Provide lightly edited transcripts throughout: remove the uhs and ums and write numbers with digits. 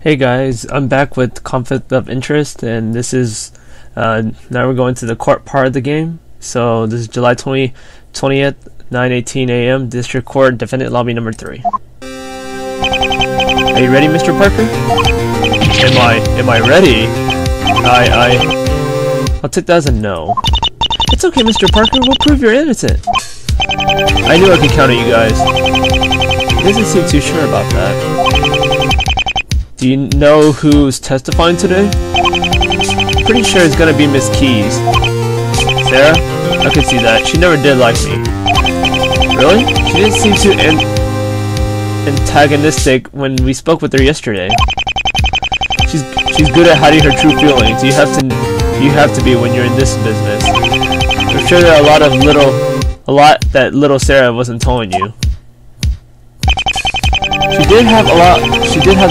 Hey guys, I'm back with conflict of interest, and this is now we're going to the court part of the game. So this is July 20th, 9:18 a.m. District Court, Defendant Lobby number 3. Are you ready, Mr. Parker? Am I ready? I'll take that as a no. It's okay, Mr. Parker. We'll prove you're innocent. I knew I could count on you guys. He doesn't seem too sure about that. Do you know who's testifying today? Pretty sure it's gonna be Miss Keys. Sarah? I could see that. She never did like me. Really? She didn't seem too antagonistic when we spoke with her yesterday. She's good at hiding her true feelings. You have to be when you're in this business. I'm sure there are a lot that little Sarah wasn't telling you. She did have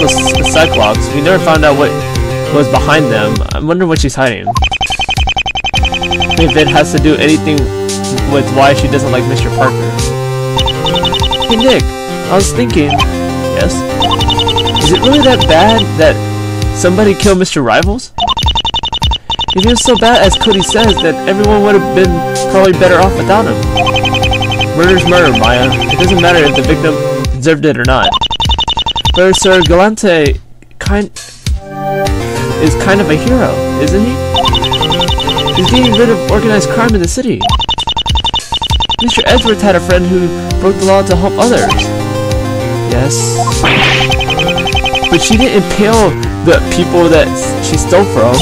a Cyclops. We never found out what was behind them. I wonder what she's hiding. If it has to do anything with why she doesn't like Mr. Parker. Hey Nick, I was thinking. Yes? Is it really that bad that somebody killed Mr. Rivals? If it was so bad as Cody says, that everyone would have been probably better off without him. Murder's murder, Maya. It doesn't matter if the victim deserved it or not. But Sir Galante is kind of a hero, isn't he? He's getting rid of organized crime in the city. Mr. Edwards had a friend who broke the law to help others. Yes. But she didn't impale the people that she stole from.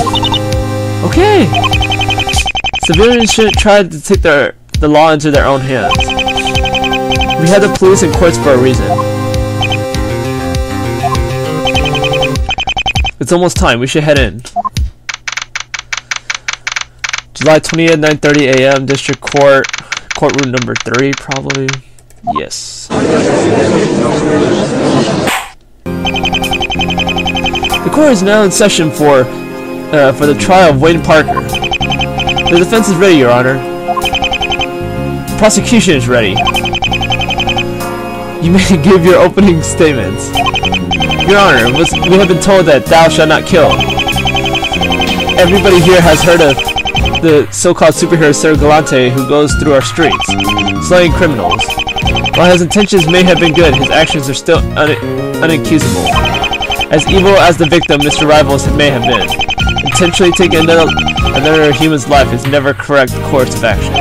Okay. Civilians shouldn't try to take the law into their own hands. We have the police and courts for a reason. It's almost time. We should head in. July 20th, 9:30 a.m. District Court, courtroom number 3, probably. Yes. The court is now in session for the trial of Wayne Parker. The defense is ready, Your Honor. Prosecution is ready. You may give your opening statements. Your Honor, we have been told that thou shalt not kill. Everybody here has heard of the so-called superhero Sir Galante, who goes through our streets, slaying criminals. While his intentions may have been good, his actions are still unaccusable. As evil as the victim, Mr. Rivals may have been. Intentionally taking another human's life is never a correct course of action.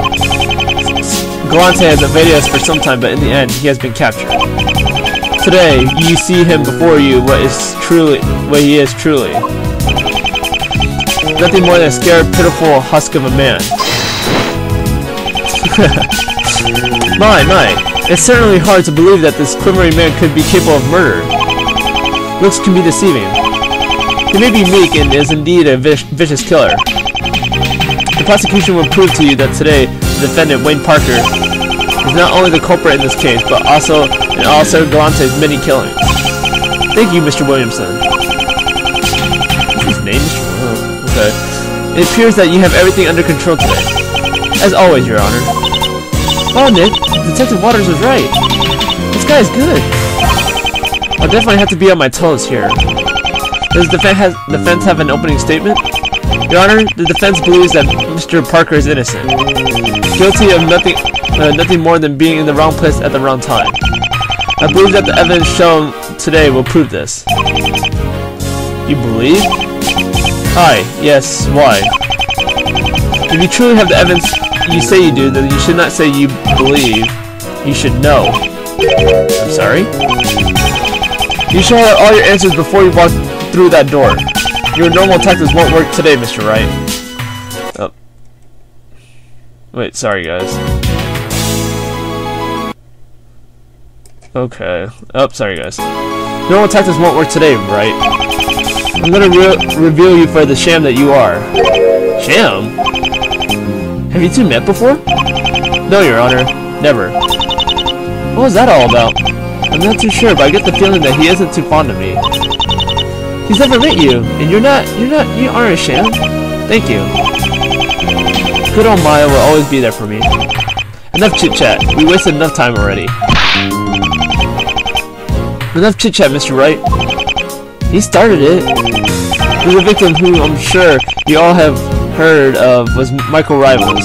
Galante has evaded us for some time, but in the end, he has been captured. Today, you see him before you, what he is truly. Nothing more than a scared, pitiful husk of a man. My, it's certainly hard to believe that this quivering man could be capable of murder. Looks can be deceiving. He may be meek and is indeed a vicious killer. The prosecution will prove to you that today, the defendant, Wayne Parker, is not only the culprit in this case, but also in all Sir Galante's many killings. Thank you, Mr. Williamson. What's his name? Okay. It appears that you have everything under control today. As always, Your Honor. Wow, Nick, Detective Waters was right. This guy is good. I'll definitely have to be on my toes here. Does the defense have an opening statement? Your Honor, the defense believes that Mr. Parker is innocent. Guilty of nothing more than being in the wrong place at the wrong time. I believe that the evidence shown today will prove this. You believe? Aye, yes, why? If you truly have the evidence you say you do, then you should not say you believe. You should know. I'm sorry? You should have all your answers before you walk through that door. Your normal tactics won't work today, Mr. Wright. Oh. Wait, sorry guys. Okay. Oh, sorry guys. Normal tactics won't work today, right? I'm gonna reveal you for the sham that you are. Sham? Have you two met before? No, Your Honor. Never. What was that all about? I'm not too sure, but I get the feeling that he isn't too fond of me. He's never met you, and you aren't a sham. Thank you. Good old Maya will always be there for me. Enough chit-chat. We wasted enough time already. Enough chit-chat, Mr. Wright. He started it. The victim, who I'm sure you all have heard of, was Michael Rivals,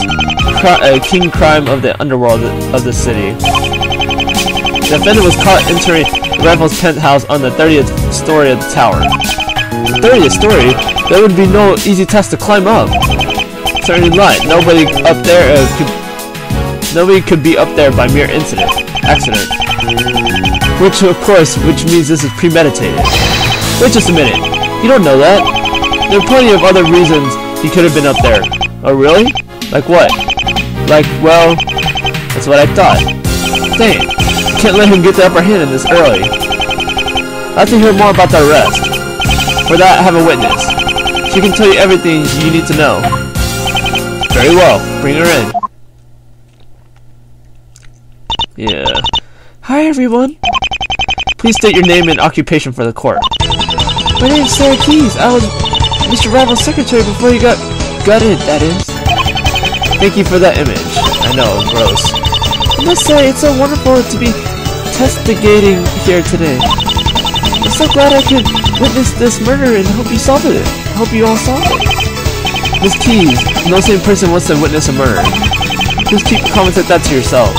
king crime of the underworld of the city. The defendant was caught entering Rivals' penthouse on the 30th story of the tower. The 30th story? There would be no easy task to climb up. Certainly not. Nobody could be up there by mere accident. Which means this is premeditated. Wait just a minute. You don't know that. There are plenty of other reasons he could have been up there. Oh really? Like what? Like, well, that's what I thought. Dang. Can't let him get the upper hand in this early. I'd like to hear more about the arrest. For that, I have a witness. She can tell you everything you need to know. Very well. Bring her in. Yeah. Hi, everyone. Please state your name and occupation for the court. My name is Sarah Keys. I was Mr. Rivals' secretary before he got gutted, that is. Thank you for that image. I know, gross. I must say, it's so wonderful to be testigating here today. I'm so glad I could witness this murder and hope you solve it. Hope you all solve it. Miss Keys, no same person wants to witness a murder. Just keep comments like that to yourself.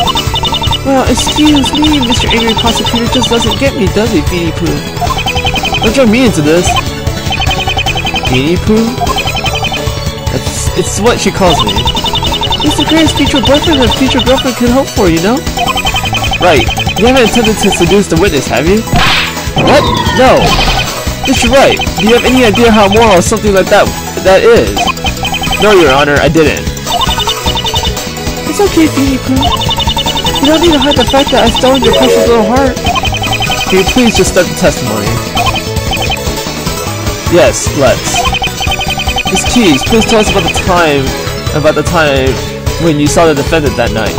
Well, excuse me, Mr. Angry Prosecutor just doesn't get me, does he, Beanie Pooh? Don't join me into this. Beanie Pooh? It's what she calls me. It's the greatest future boyfriend and future girlfriend could hope for, you know? Right. You haven't attempted to seduce the witness, have you? What? No. Mr. Wright, do you have any idea how moral something like that is? No, Your Honor, I didn't. It's okay, Beanie Pooh. You don't need to hide the fact that I stolen your precious little heart. Can you please just start the testimony? Yes, let's. Miss Keys, please tell us about the time when you saw the defendant that night.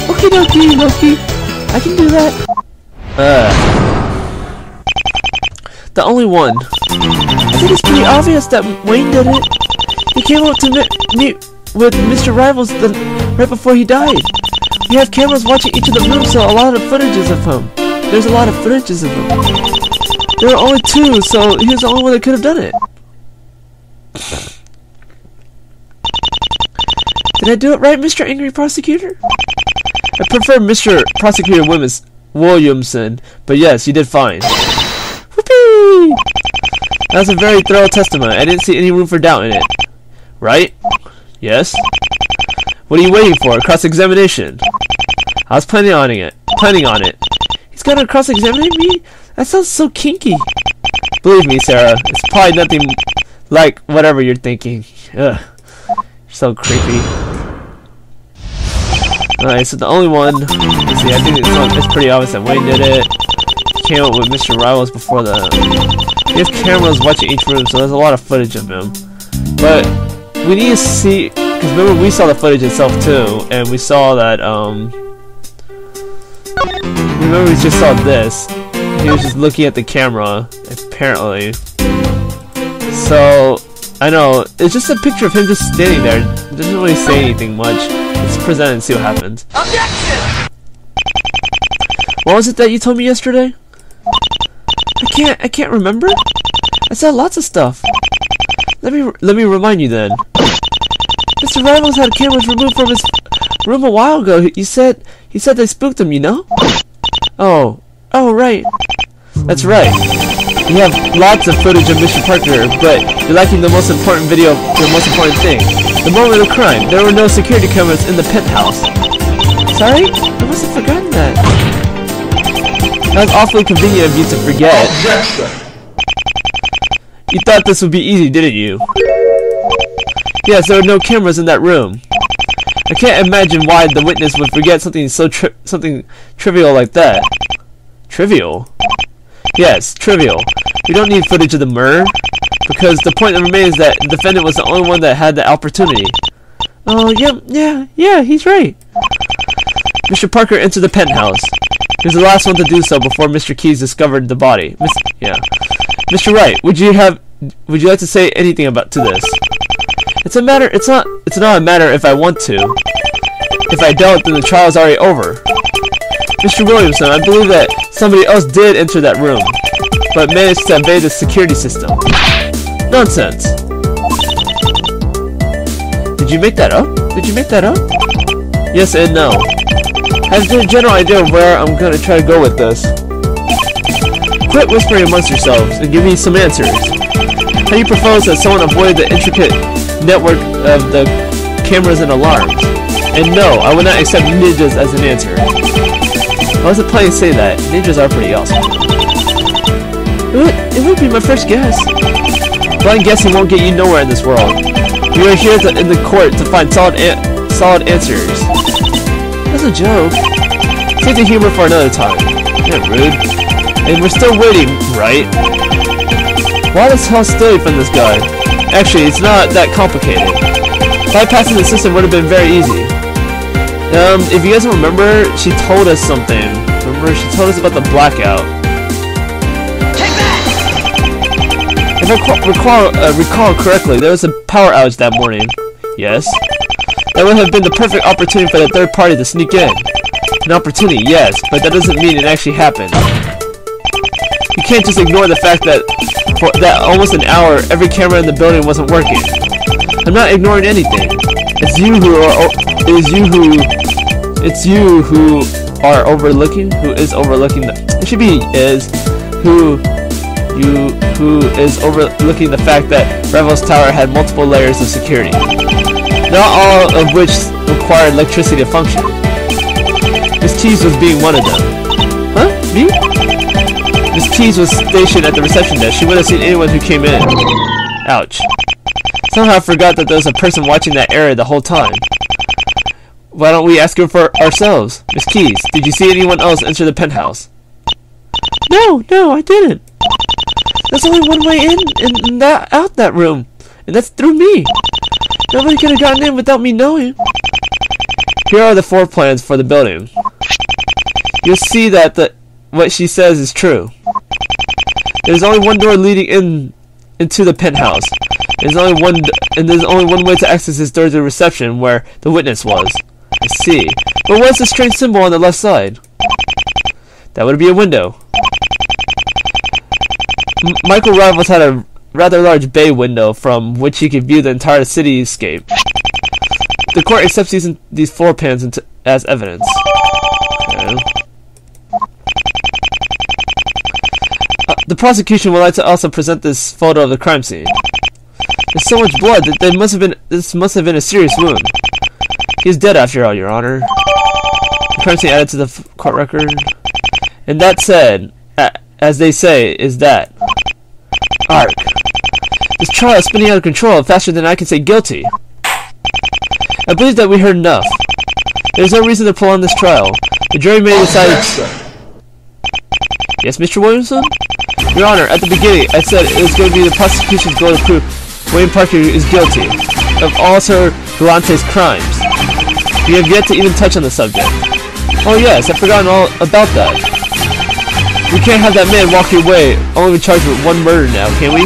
Okie dokie, Loki. I can do that. The only one. I think it's pretty obvious that Wayne did it. He came up to meet with Mr. Rivals right before he died. We have cameras watching each of the rooms, so a lot of footages of him. There's a lot of footages of him. There are only two, so he was the only one that could have done it. Did I do it right, Mr. Angry Prosecutor? I prefer Mr. Prosecutor Williamson, but yes, you did fine. Whoopee! That was a very thorough testimony. I didn't see any room for doubt in it. Right? Yes? What are you waiting for? Cross-examination. I was planning on it. He's gonna cross-examine me? That sounds so kinky. Believe me, Sarah, it's probably nothing like whatever you're thinking. Ugh. You're so creepy. Alright, so the only one... Let's see, I think it's pretty obvious that Wayne did it. He came up with Mr. Rivals before the... He has cameras watching each room, so there's a lot of footage of him. But we need to see... Because remember, we saw the footage itself too, and we saw that, remember we just saw this. He was just looking at the camera, apparently. So, I know, it's just a picture of him just standing there. It doesn't really say anything much. Let's present it and see what happens. Objection! What was it that you told me yesterday? I can't remember? I said lots of stuff. Let me remind you then. Mr. Rivals had cameras removed from his room a while ago. He said they spooked him, you know? Oh, right. That's right. You have lots of footage of Mr. Parker, but you're lacking the most important video, the most important thing. The moment of the crime. There were no security cameras in the penthouse. Sorry? I must have forgotten that. That was awfully convenient of you to forget. You thought this would be easy, didn't you? Yes, there were no cameras in that room. I can't imagine why the witness would forget something so trivial like that. Trivial? Yes, trivial. We don't need footage of the murder, because the point remains that the defendant was the only one that had the opportunity. Oh, yeah, he's right. Mr. Parker entered the penthouse. He was the last one to do so before Mr. Keys discovered the body. Mr. Wright, would you like to say anything to this? It's not a matter if I want to. If I don't, then the trial is already over. Mr. Williamson, I believe that somebody else did enter that room. but managed to evade the security system. Nonsense. Did you make that up? Did you make that up? Yes and no. I have a general idea of where I'm gonna try to go with this. Quit whispering amongst yourselves and give me some answers. How do you propose that someone avoid the intricate network of the cameras and alarms? And no, I would not accept ninjas as an answer. I wasn't planning to say that. Ninjas are pretty awesome. It would be my first guess. Blind guessing won't get you nowhere in this world. We are here in the court to find solid answers. That's a joke. Take the humor for another time. You're rude. And we're still waiting, right? Why this hostility from this guy? Actually, it's not that complicated. Bypassing the system would have been very easy. If you guys don't remember, she told us something. Remember, she told us about the blackout. Take that! If I recall correctly, there was a power outage that morning. Yes. That would have been the perfect opportunity for the third party to sneak in. An opportunity, yes, but that doesn't mean it actually happened. You can't just ignore the fact that for almost an hour, every camera in the building wasn't working. I'm not ignoring anything. It's you who are overlooking. Who is overlooking? It should be who is overlooking the fact that Revel's tower had multiple layers of security, not all of which required electricity to function. Miss Tees was being one of them. Huh? Me? Miss Tees was stationed at the reception desk. She would have seen anyone who came in. Ouch. Somehow I forgot that there was a person watching that area the whole time. Why don't we ask her for ourselves? Miss Keys, did you see anyone else enter the penthouse? No, I didn't. There's only one way in and out that room, and that's through me. Nobody could have gotten in without me knowing. Here are the floor plans for the building. You'll see that what she says is true. There's only one door leading into the penthouse. There's only one way to access this door to the reception where the witness was. I see. But what's the strange symbol on the left side? That would be a window. Michael Rivals had a rather large bay window from which he could view the entire cityscape. The court accepts these floor plans as evidence. Okay. The prosecution would like to also present this photo of the crime scene. There's so much blood that this must have been a serious wound. He's dead after all, Your Honor. The crime scene added to the court record. And that said, as they say, is that. Ark. This trial is spinning out of control faster than I can say guilty. I believe that we heard enough. There's no reason to prolong this trial. The jury may decide... Yes, Mr. Williamson? Your Honor, at the beginning, I said it was going to be the prosecution's goal to prove Wayne Parker is guilty of all Sir Galante's crimes. We have yet to even touch on the subject. Oh yes, I've forgotten all about that. We can't have that man walking away only charged with one murder now, can we?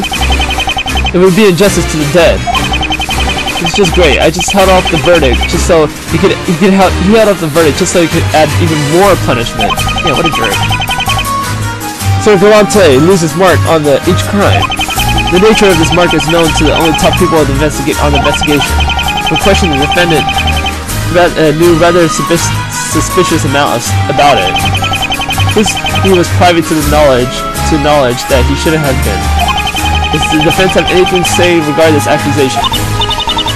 It would be injustice to the dead. It's just great. I just held off the verdict just so he held off the verdict just so he could add even more punishment. Yeah, what a jerk. Sir Galante loses mark on each crime. The nature of this mark is known to the only top people on the investigation. We question the defendant knew rather suspicious amount about it. He was privy to knowledge that he shouldn't have been. Does the defense have anything to say regarding this accusation?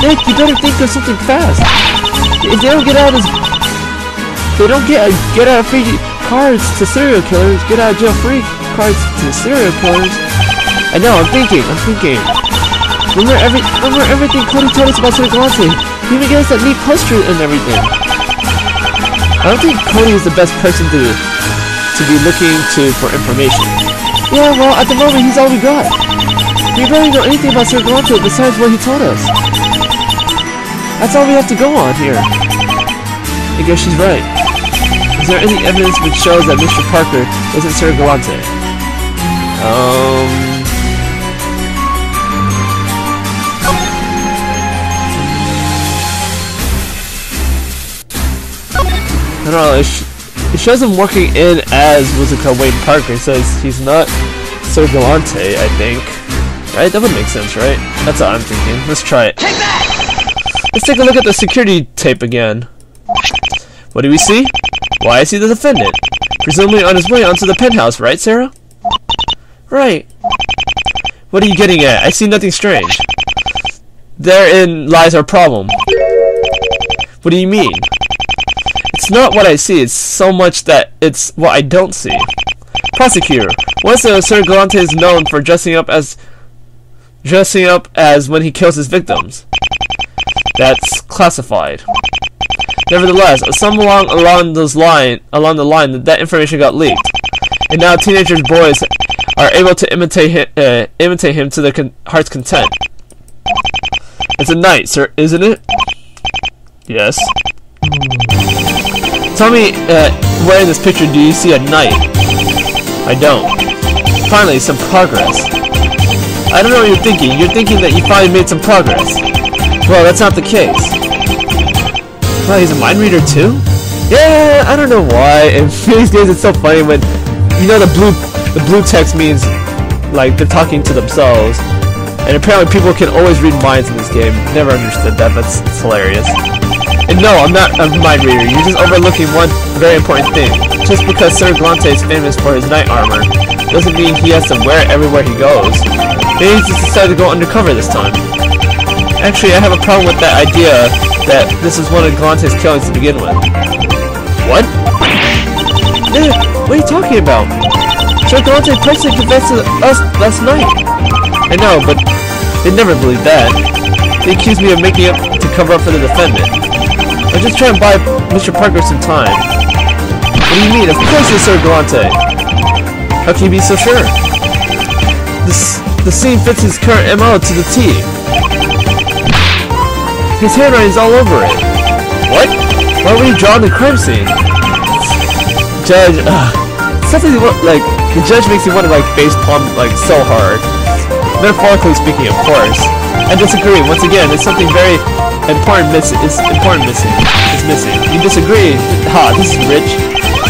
Nick, you better think of something fast. If they don't get out of free cards to serial killers, get out of jail free cards to serial killers. I know, I'm thinking. Remember everything Cody told us about Sir Galante? He even gave us that neat poster and everything. I don't think Cody is the best person to be looking to for information. Yeah, well, at the moment he's all we got. We barely know anything about Sir Galante besides what he told us. That's all we have to go on here. I guess she's right. Is there any evidence which shows that Mr. Parker isn't Sir Galante? I don't know, it shows him working in as what's it called, Wayne Parker, so he's not Sir Galante, I think. Right? That would make sense, right? That's what I'm thinking. Let's try it. Take that! Let's take a look at the security tape again. What do we see? Why, I see the defendant. Presumably on his way onto the penthouse, right, Sarah? Right. What are you getting at? I see nothing strange. Therein lies our problem. What do you mean? It's not what I see, it's so much that it's what I don't see. Prosecutor, once Sir Galante is known for dressing up as when he kills his victims. That's classified. Nevertheless, somewhere along the line, that information got leaked, and now teenagers boys are able to imitate him to their heart's content. It's a knight, sir, isn't it? Yes. Tell me, where in this picture do you see a knight? I don't. Finally, some progress. I don't know what you're thinking. You're thinking that you finally made some progress. Well, that's not the case. Well, he's a mind reader too? Yeah, I don't know why. In these days, it's so funny when, you know, the blue text means like they're talking to themselves, and apparently people can always read minds in this game. Never understood that, but it's hilarious. And no, I'm not a mind reader. You're just overlooking one very important thing. Just because Sir Galante is famous for his knight armor doesn't mean he has to wear it everywhere he goes. Maybe he just decided to go undercover this time. Actually, I have a problem with that idea that this is one of Galante's killings to begin with. What? What are you talking about? Sir Galante personally confessed to us last night. I know, but they never believed that. They accused me of making up to cover up for the defendant. I'm just trying to buy Mr. Parker some time. What do you mean? Of course it's Sir Galante. How can you be so sure? The scene fits his current MO to the T. His handwriting's all over it. What? Why would he draw the crime scene? Judge, something like the judge makes me want to like facepalm like so hard. Metaphorically speaking, of course. I disagree. Once again, it's something very important missing. It's missing. You disagree? Ha! This is rich.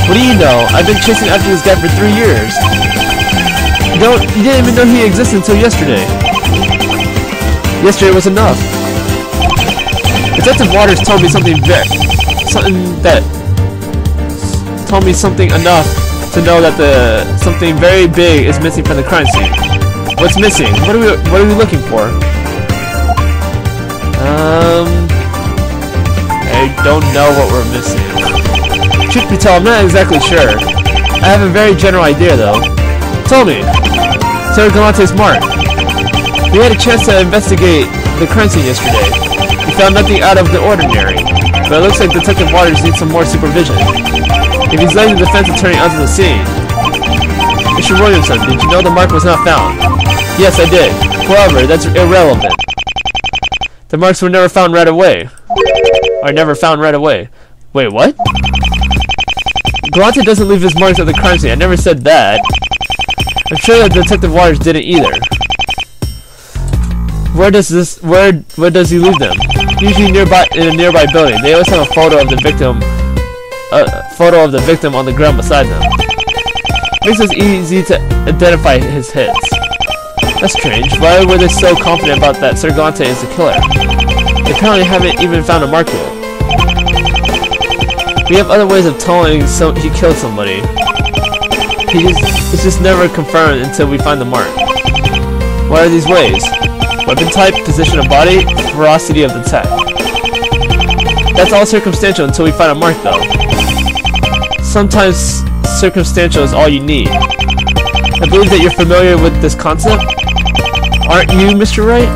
What do you know? I've been chasing after this guy for 3 years. You didn't even know he existed until yesterday. Yesterday was enough. Detective Waters told me something enough to know that something very big is missing from the crime scene. What's missing? What are we looking for? I don't know what we're missing. Truth be told, I'm not exactly sure. I have a very general idea though. Tell me. Sir Galante's mark. We had a chance to investigate the crime scene yesterday. We found nothing out of the ordinary, but it looks like Detective Waters needs some more supervision. If he's letting the defense attorney onto the scene. Mr. Williamson, did you know the mark was not found? Yes, I did. However, that's irrelevant. The marks were never found right away. Wait, what? Galante doesn't leave his marks at the crime scene. I never said that. I'm sure that Detective Waters didn't either. Where does he leave them? Usually in a nearby building. They always have a photo of the victim on the ground beside them. Makes it easy to identify his hits. That's strange. Why were they so confident about that Sir Galante is the killer? They apparently haven't even found a mark yet. We have other ways of telling he killed somebody. It's just never confirmed until we find the mark. What are these ways? Weapon type, position of body, ferocity of the attack. That's all circumstantial until we find a mark though. Sometimes circumstantial is all you need. I believe that you're familiar with this concept. Aren't you, Mr. Wright?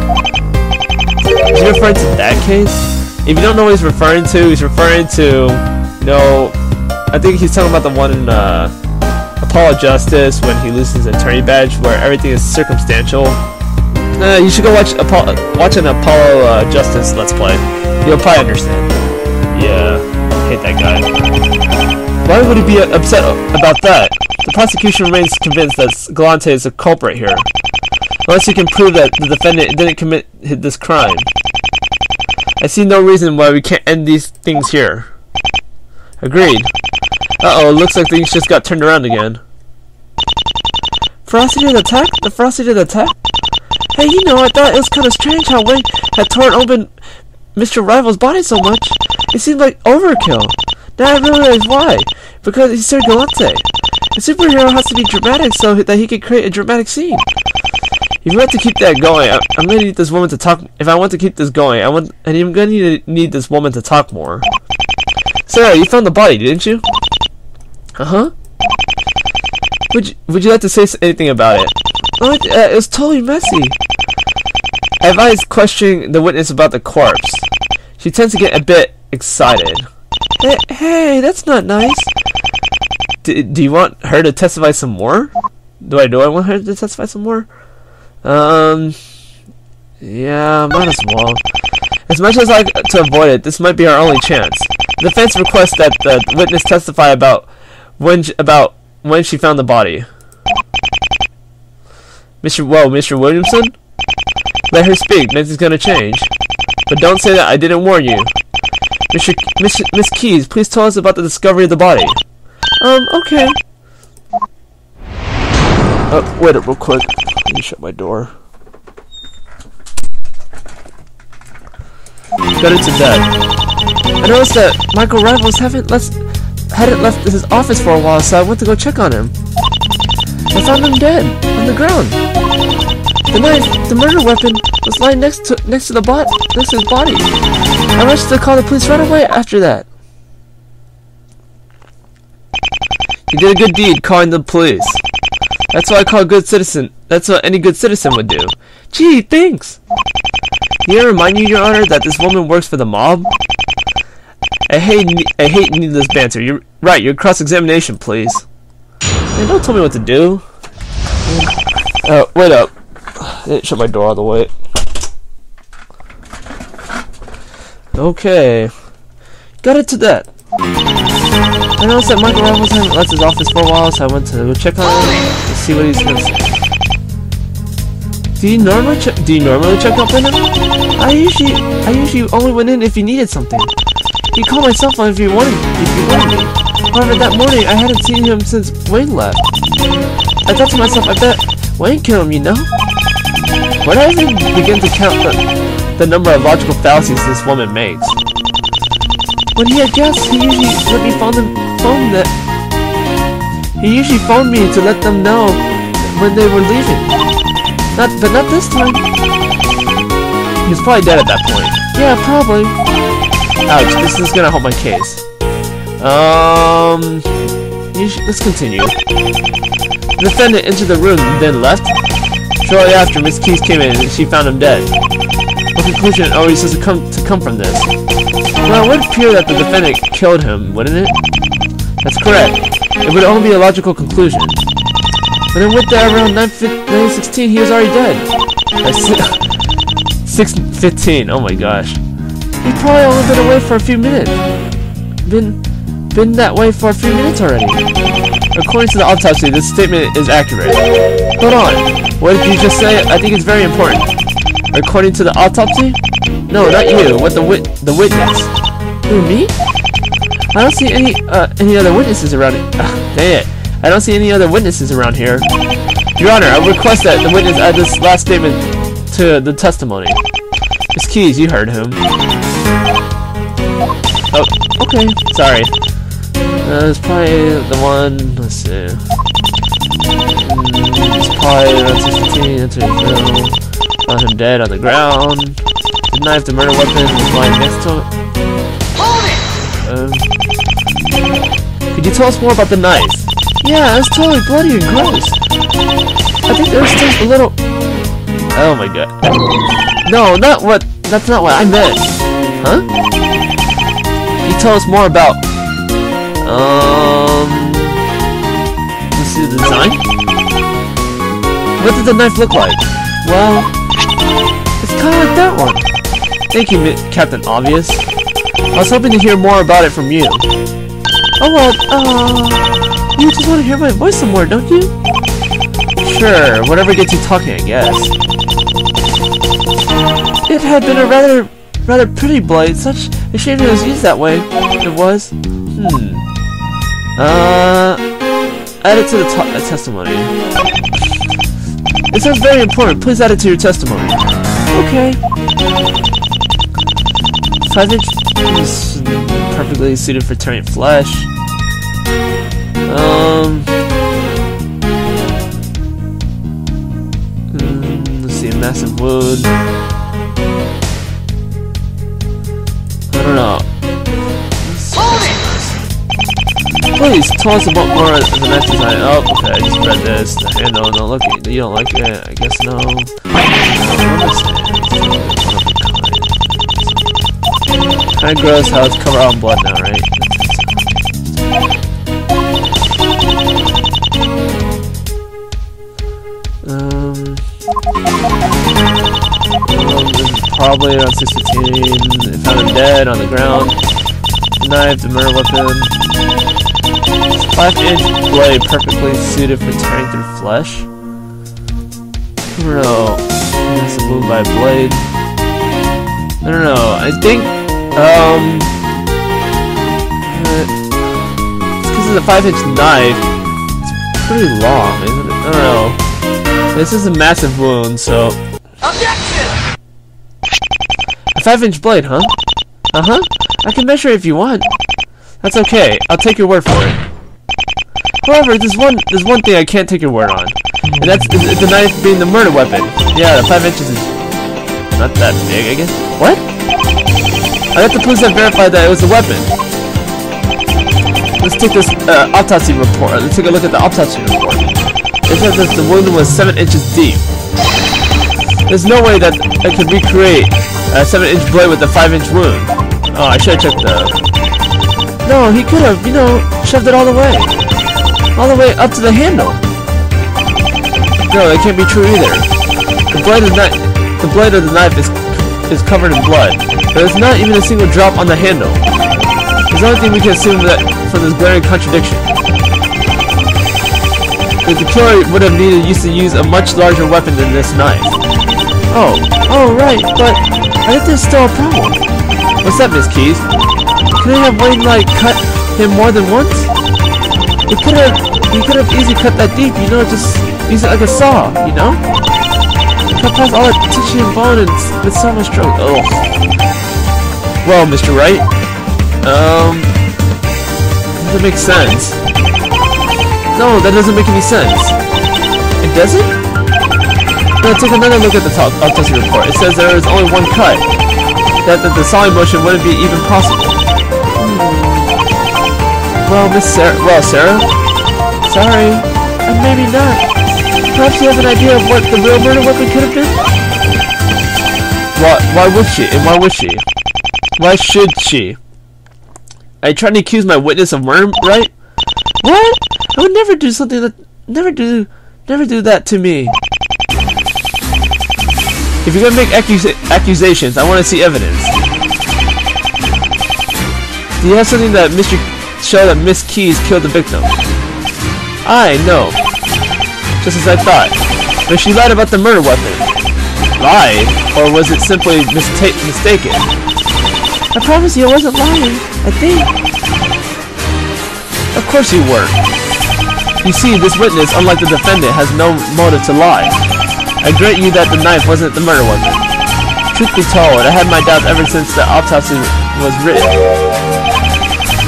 Is he referring to that case? If you don't know what he's referring to, you know, I think he's talking about the one in Apollo Justice when he loses his attorney badge, where everything is circumstantial. You should go watch an Apollo Justice Let's Play. You'll probably understand. Yeah, hate that guy. Why would he be upset about that? The prosecution remains convinced that Galante is a culprit here, unless you can prove that the defendant didn't commit this crime. I see no reason why we can't end these things here. Agreed. Uh-oh, it looks like things just got turned around again. ferocity of the attack? The ferocity of the attack? Hey, you know, I thought it was kind of strange how Wayne had torn open Mr. Rival's body so much. It seemed like overkill. Now I realize why. Because he's Sir Galante. A superhero has to be dramatic so that he can create a dramatic scene. If you want to keep that going, I'm going to need this woman to talk. If I want to keep this going, I'm going to need this woman to talk more. Sarah, you found the body, didn't you? Uh-huh. Would you like to say anything about it? It was totally messy. I advised questioning the witness about the corpse. She tends to get a bit excited. Hey, that's not nice. Do you want her to testify some more? Do I want her to testify some more? Yeah, might as well. As much as I like to avoid it, this might be our only chance. The defense requests that the witness testify about when she found the body. Mr. Williamson? Let her speak, nothing's gonna change. But don't say that I didn't warn you. Miss Keys, please tell us about the discovery of the body. Okay. Wait up real quick. Let me shut my door. Got into bed. I noticed that Michael Rivals hadn't left his office for a while, so I went to go check on him. I found him dead, on the ground. The knife, the murder weapon, was lying next to his body. I rushed to call the police right away after that. You did a good deed calling the police. That's what I call a good citizen. That's what any good citizen would do. Gee, thanks. Need I remind you, Your Honor, that this woman works for the mob? I hate needless banter. You're right. Your cross-examination, please. Man, don't tell me what to do. Wait up. I didn't shut my door all the way. Okay. Got it to that. I noticed that Michael Rivals hadn't left his office for a while, so I went to go check on him to see what he's gonna say. Do you normally check up on him? I usually only went in if you needed something. You call my cell phone if you wanted me. However, that morning I hadn't seen him since Wayne left. I thought to myself, I bet Wayne killed him, you know? When I even begin to count the number of logical fallacies this woman makes. When he had guests, he usually let me He usually phoned me to let them know when they were leaving. But not this time. He was probably dead at that point. Yeah, probably. Ouch, this is gonna help my case. Let's continue. The defendant entered the room and then left. Shortly after, Miss Keys came in and she found him dead. What conclusion always has to come from this? Well, it would appear that the defendant killed him, wouldn't it? That's correct. It would only be a logical conclusion. When I went there around 9:16, he was already dead. 6:15. Oh my gosh. He'd probably only been away for a few minutes. Been that way for a few minutes already. According to the autopsy, this statement is accurate. Hold on. What did you just say? I think it's very important. According to the autopsy? No, not you. What the witness? Who, me? I don't see any other witnesses around it. Dang it. I don't see any other witnesses around here. Your Honor, I request that the witness add this last statement to the testimony. Miss Keys, you heard him. Oh, okay. Sorry. It's probably the one. Let's see. It's probably around 6:15. Entered the room. Found him dead on the ground. The knife, the murder weapon, was lying next to him. Could you tell us more about the knife? Yeah, it's totally bloody and gross. I think there's just a little. Oh my god. No, that's not what I meant. Huh? Can you tell us more about let's see the design? What did the knife look like? Well, it's kinda like that one. Thank you, Captain Obvious. I was hoping to hear more about it from you. Oh well, you just want to hear my voice some more, don't you? Sure, whatever gets you talking, I guess. It had been a rather pretty blade. Such a shame it was used that way. It was. Add it to the testimony. It sounds very important. Please add it to your testimony. Okay. 5-inch is perfectly suited for tearing flesh. Let's see, a massive wound. I don't know. Please tell us about more of the knife design. Oh, okay, I just read this. The handle, no, look, you don't like it. I guess no. Kinda gross how it's covered all in blood now, right? This is probably around 6:15. They found him dead on the ground. The knife, the murder weapon. 5-inch blade perfectly suited for tearing through flesh. I don't know. That's a wound by a blade. I don't know. I think it's because of the 5-inch knife. It's pretty long, isn't it? I don't know. This is a massive wound, so. Objection! A 5-inch blade, huh? Uh-huh. I can measure it if you want. That's okay. I'll take your word for it. However, there's one thing I can't take your word on, and that's the knife being the murder weapon. Yeah, the 5 inches is not that big, I guess. What? I got the police that verified that it was a weapon. Let's take this autopsy report. Let's take a look at the autopsy report. It says that the wound was 7 inches deep. There's no way that I could recreate a 7-inch blade with a 5-inch wound. Oh, I should have checked the. No, he could have, you know, shoved it all the way up to the handle. No, that can't be true either. The blade of the knife is covered in blood. There's not even a single drop on the handle. There's the only thing we can assume that from this glaring contradiction. The killer would have needed to use a much larger weapon than this knife. Oh, right, but I think there's still a problem. What's that, Miss Keys? Couldn't have Wayne, like, cut him more than once? He could have easily cut that deep, you know, just use it like a saw, you know? Cut past all that tissue and bone and with so much stroke. Oh. Well, Mr. Wright, doesn't make sense. No, that doesn't make any sense. It doesn't? Now take another look at the autopsy report. It says there is only one cut. That the sawing motion wouldn't be even possible. Well, Sarah? Sorry, and maybe not. Perhaps you have an idea of what the real murder weapon could have been? Why would she? And why would she? Why should she? Are you trying to accuse my witness of murder, right? What? I would never do something that... Never do that to me. If you're gonna make accusations, I want to see evidence. Do you have something that show that Miss Keys killed the victim? No. Just as I thought. But she lied about the murder weapon. Lied? Or was it simply mistaken? I promise you I wasn't lying. I think. Of course you were. You see, this witness, unlike the defendant, has no motive to lie. I grant you that the knife wasn't the murder weapon. Truth be told, I had my doubts ever since the autopsy was written.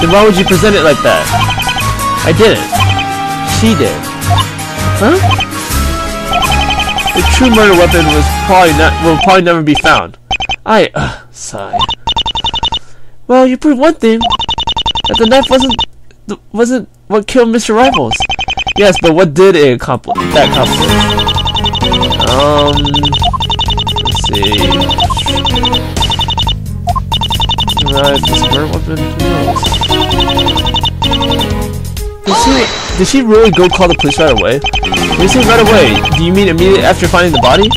Then why would you present it like that? I didn't. She did. Huh? The true murder weapon will probably never be found. Sigh. Well, you proved one thing. That the knife wasn't what killed Mr. Rivals. Yes, but what did it accomplish? Let's see. Right, this murder weapon, who knows? Did she really go call the police right away? When you say right away, do you mean immediately after finding the body?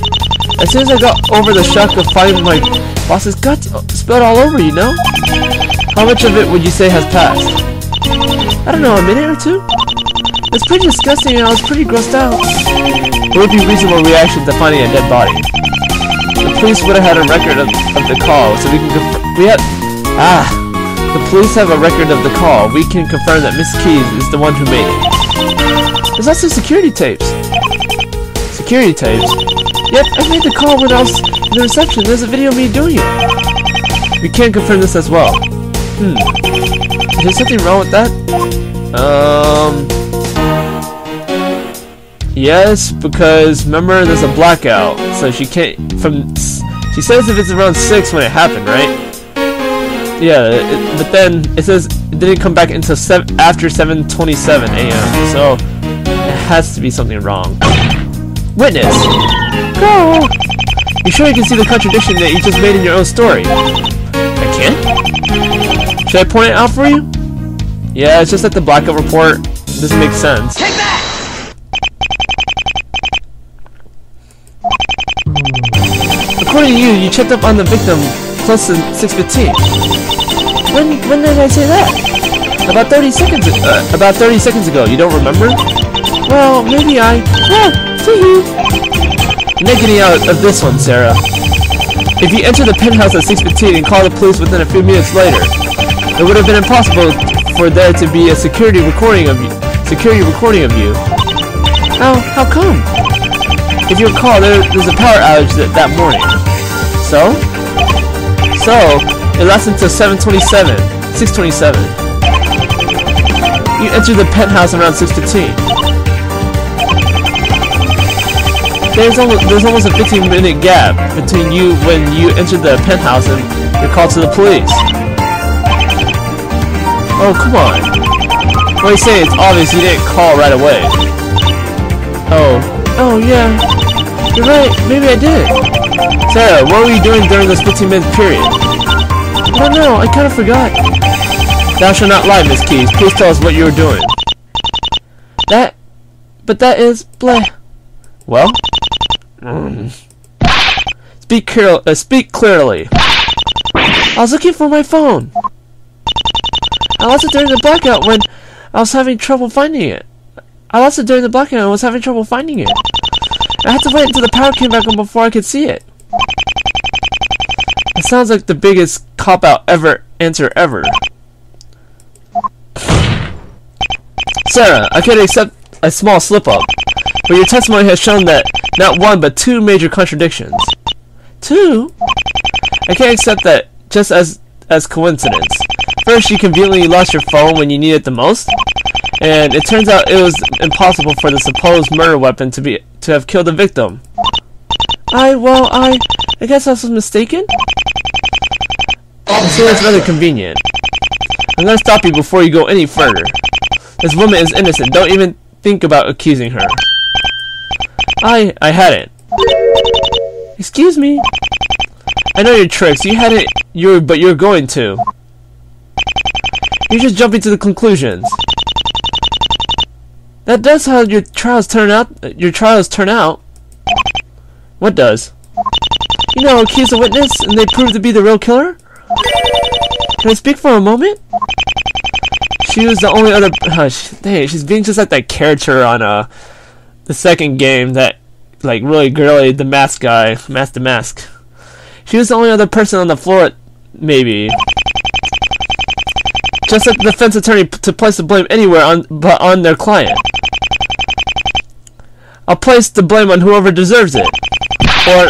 As soon as I got over the shock of finding my boss's guts spilled all over, you know? How much of it would you say has passed? I don't know, a minute or two? It's pretty disgusting and I was pretty grossed out. It would be a reasonable reaction to finding a dead body. The police would have had a record of the call, so we can confirm. The police have a record of the call. We can confirm that Miss Keys is the one who made it. There's also security tapes. Security tapes? Yep, I made the call when I was in the reception. There's a video of me doing it. We can confirm this as well. Is there something wrong with that? Yes, because remember there's a blackout, so she can't she says if it's around 6 when it happened, right? Yeah, but then it says it didn't come back until after 7:27 a.m. So it has to be something wrong. Witness! Go! You sure you can see the contradiction that you just made in your own story? I can't? Should I point it out for you? Yeah, it's just like the blackout report. It doesn't make sense. Take that! According to you, you checked up on the victim close to 6:15. When did I say that? About 30 seconds ago. You don't remember? Well, maybe yeah, see. You're not getting out of this one, Sarah. If you enter the penthouse at 6:15 and call the police within a few minutes later, it would have been impossible for there to be a security recording of you. How come? If you recall, there's a power outage that morning. So it lasted until 6:27. You entered the penthouse around 6:15. There's almost a 15-minute gap between you when you entered the penthouse and your call to the police. Oh, come on. Well, you say it's obvious you didn't call right away. Oh yeah. You're right, maybe I did. Sarah, what were you doing during this 15-minute period? I don't know, I kind of forgot. Thou shalt not lie, Miss Keys. Please tell us what you were doing. But that is bleh. Well? Speak clearly. I was looking for my phone. I lost it during the blackout when I was having trouble finding it. I had to wait until the power came back on before I could see it. It sounds like the biggest cop-out answer ever. Sarah, I can accept a small slip-up, but your testimony has shown that not one but two major contradictions. Two? I can't accept that just as coincidence. First, you conveniently lost your phone when you need it the most, and it turns out it was impossible for the supposed murder weapon to have killed the victim. I guess I was mistaken? So that's rather convenient. I'm gonna stop you before you go any further. This woman is innocent. Don't even think about accusing her. I hadn't. Excuse me. I know your tricks. You hadn't. But you're going to. You're just jumping to the conclusions. That does how your trials turn out. What does? You know, accuse a witness and they prove to be the real killer? Can I speak for a moment? She was the only other. She's being just like that character on the second game, that like really girly, the mask guy, the mask. She was the only other person on the floor, maybe. Just like the defense attorney to place the blame anywhere but on their client. I'll place the blame on whoever deserves it, or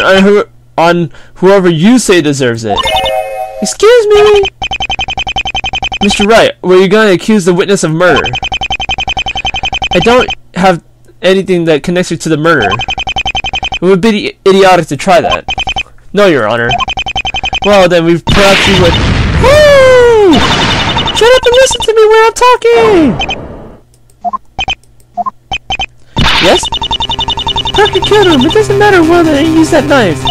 on whoever you say deserves it. Excuse me, Mr. Wright. Were you going to accuse the witness of murder? I don't have anything that connects you to the murder. It would be idiotic to try that. No, Your Honor. Well, then we've perhaps you would. Hey! Shut up and listen to me when I'm talking! Yes? Parker killed him. It doesn't matter whether I use that knife.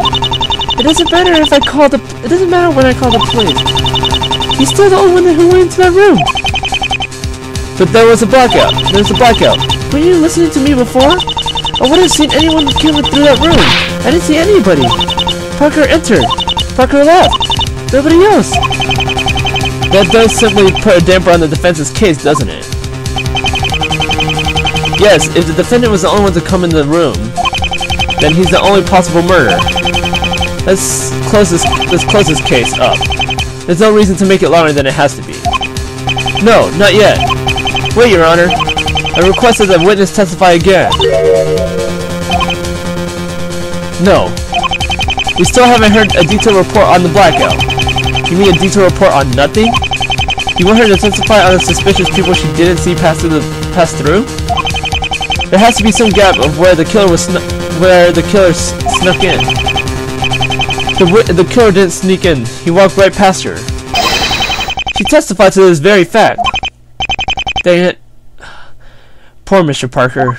It doesn't matter if I call the. It doesn't matter when I call the police. He's still the only one who went into that room. But there was a blackout. There's a blackout. Were you listening to me before? I wouldn't have seen anyone kill through that room. I didn't see anybody. Parker entered. Parker left. Nobody else. That does simply put a damper on the defense's case, doesn't it? Yes, if the defendant was the only one to come in the room, then he's the only possible murderer. Let's close this case up. There's no reason to make it longer than it has to be. No, not yet. Wait, Your Honor. I request that the witness testify again. No. We still haven't heard a detailed report on the blackout. You mean a detailed report on nothing? You want her to testify on the suspicious people she didn't see pass through? There has to be some gap of where the killer snuck in. The killer didn't sneak in. He walked right past her. She testified to this very fact. Dang it. Poor Mr. Parker.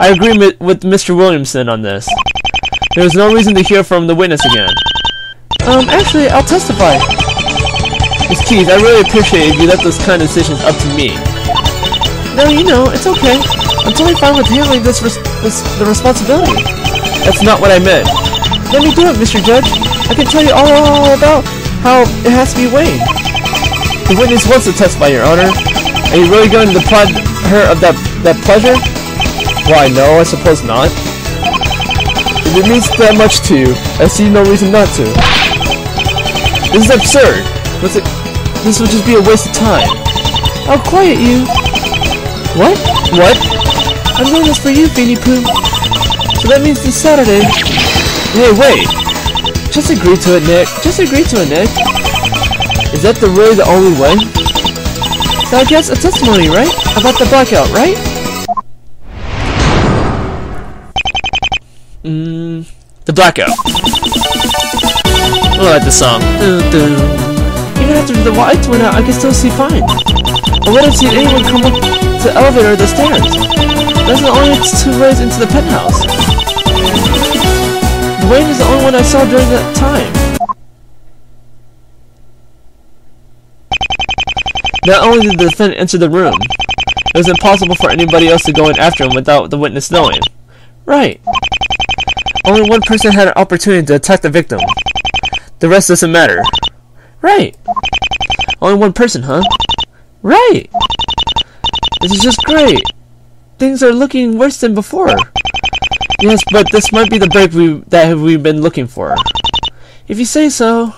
I agree with Mr. Williamson on this. There is no reason to hear from the witness again. Actually, I'll testify. Miss Keys, I really appreciate if you left those kind of decisions up to me. No, you know, it's okay. I'm totally fine with handling the responsibility. That's not what I meant. Let me do it, Mr. Judge. I can tell you all about how it has to be weighed. The witness wants to testify, Your Honor. Are you really going to deprive her of that pleasure? Why, no, I suppose not. If it means that much to you, I see no reason not to. This is absurd. This would just be a waste of time. I'll quiet you. What? What? I'm doing this for you, Beanie Pooh. So that means this Saturday. Hey, wait. Just agree to it, Nick. Just agree to it, Nick. Is that really the only way? So I guess a testimony, right? About the blackout, right? The blackout. I like this song. Even after the lights went out, I can still see fine. I wouldn't see anyone come up to the elevator or the stairs. That's the only two ways into the penthouse. Dwayne is the only one I saw during that time. Not only did the defendant enter the room, it was impossible for anybody else to go in after him without the witness knowing. Right. Only one person had an opportunity to attack the victim. The rest doesn't matter. Right. Only one person, huh? Right. This is just great. Things are looking worse than before. Yes, but this might be the break that we've been looking for. If you say so.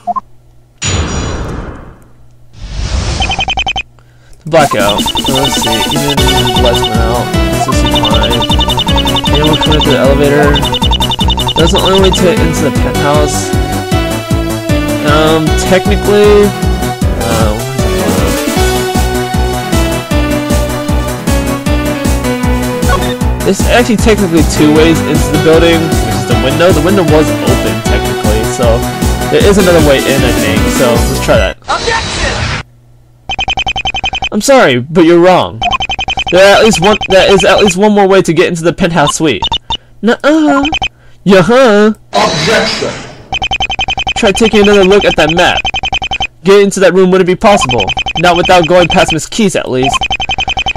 Blackout. So let's see. Even the lights went out. This is fine. Anyone coming to the elevator? That's the only way to get into the penthouse. Technically, there's actually technically two ways into the building, which is the window. The window was open technically, so there is another way in, I think. So let's try that. Objection! I'm sorry, but you're wrong. There is at least one more way to get into the penthouse suite. Nuh-uh. Yeah-huh. Objection! Try taking another look at that map. Getting into that room wouldn't be possible. Not without going past Miss Keys, at least.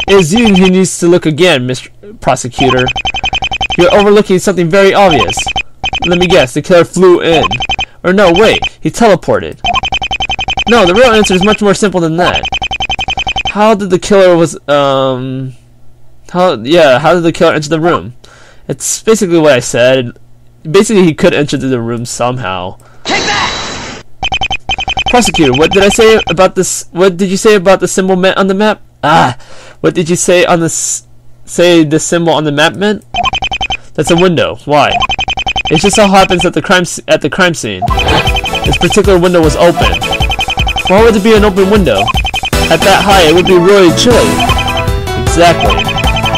It is you who needs to look again, Mr. Prosecutor. You're overlooking something very obvious. Let me guess, the killer flew in. Or no, wait, he teleported. No, the real answer is much more simple than that. How did the killer how did the killer enter the room? It's basically what I said. Basically, he could enter the room somehow. Take that! Prosecutor, what did I say about this? What did you say about the symbol meant on the map? What did you say on the the symbol on the map meant? That's a window. Why? It just so happens that the crime scene, this particular window was open. Why would it be an open window? At that high, it would be really chilly. Exactly.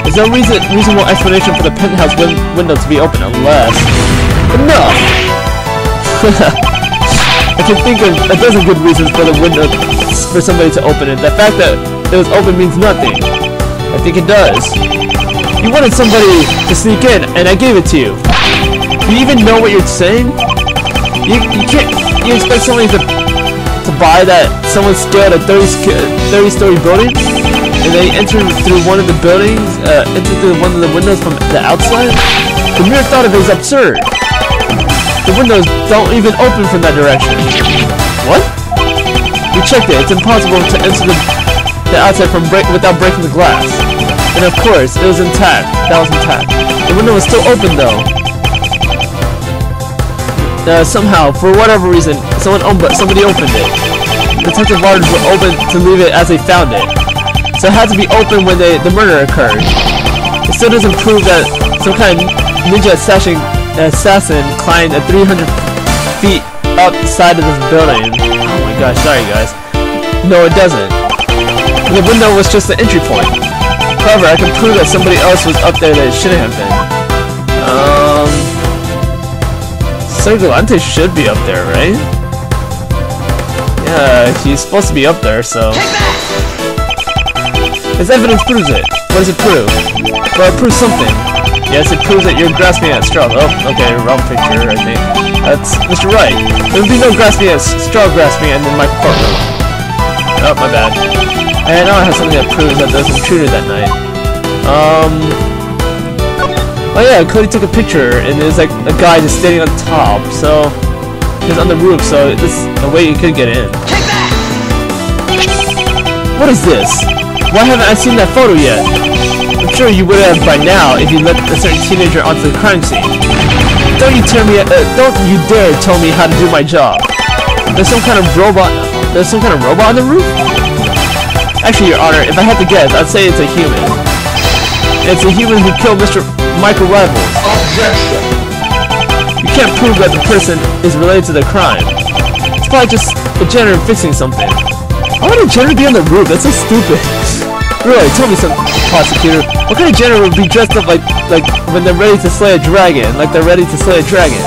There's no reasonable explanation for the penthouse window to be open unless... Enough! I can think of a dozen good reasons for the window for somebody to open it. The fact that it was open means nothing. I think it does. You wanted somebody to sneak in, and I gave it to you. Do you even know what you're saying? You can't... You expect somebody to buy that someone scaled a 30-story building? And they enter through one of the buildings, enter through one of the windows from the outside? The mere thought of it is absurd. The windows don't even open from that direction. What? We checked it. It's impossible to enter the outside without breaking the glass. And of course, it was intact. That was intact. The window was still open though. Somehow, for whatever reason, somebody opened it. Detective orders were open to leave it as they found it. so it had to be open when the murder occurred. It still doesn't prove that some kind of ninja assassin climbed a 300 feet up the side of this building. Oh my gosh, sorry guys. No, it doesn't. The window was just the entry point. However, I can prove that somebody else was up there that it shouldn't have been. Sir Galante should be up there, right? Yeah, he's supposed to be up there, so... His evidence proves it. What does it prove? Well, it proves something. Yes, it proves that you're grasping at straws. Oh, okay, wrong picture, I think. That's Mr. Wright. There would be no grasping at straw grasping in my courtroom. Oh, my bad. And now I have something that proves that there's an intruder that night. Oh yeah, Cody took a picture, and there's like a guy just standing on top, so... He's on the roof, so this is a way you could get in. What is this? Why haven't I seen that photo yet? I'm sure you would have by now if you let a certain teenager onto the crime scene. Don't you dare tell me how to do my job. There's some kind of robot on the roof? Actually, Your Honor, if I had to guess, I'd say it's a human. It's a human who killed Mr. Michael Rivals. Objection. You can't prove that the person is related to the crime. It's probably just a janitor fixing something. Why would a janitor be on the roof? That's so stupid. Really, tell me something, prosecutor. What kind of janitor would be dressed up like when they're ready to slay a dragon? Like they're ready to slay a dragon.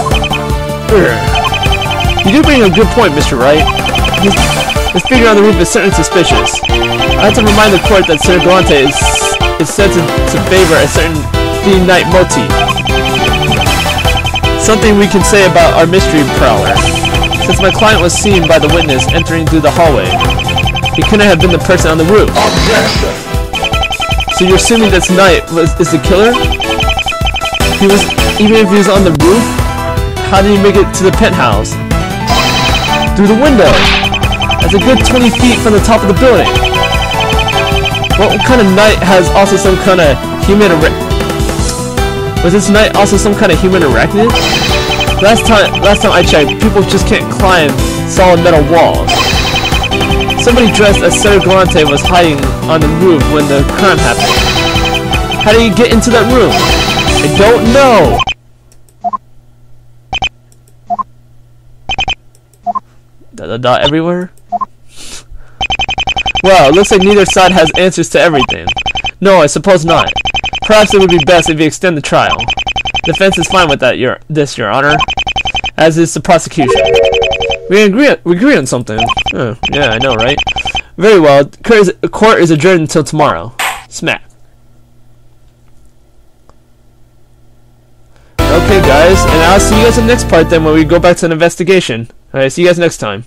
You do bring a good point, Mr. Wright. This figure on the roof is certainly suspicious. I have to remind the court that Sir Galante is said to favor a certain theme night motif. Something we can say about our mystery prowler. Since my client was seen by the witness entering through the hallway, he couldn't have been the person on the roof. Objection. So you're assuming this knight is the killer? Even if he was on the roof, how did he make it to the penthouse? Through the window. That's a good 20 feet from the top of the building. What kind of knight has also some kind of human Was this knight also some kind of human arachnid? Last time I checked, people just can't climb solid metal walls. Somebody dressed as Sir Galante was hiding on the roof when the crime happened. How did he get into that room? I don't know! Dot everywhere? Well, it looks like neither side has answers to everything. No, I suppose not. Perhaps it would be best if you extend the trial. Defense is fine with that, Your Honor. As is the prosecution. We agree on something. Oh, yeah, I know, right? Very well. Court is adjourned until tomorrow. Smack. Okay, guys, and I'll see you guys in the next part then when we go back to the investigation. Alright, see you guys next time.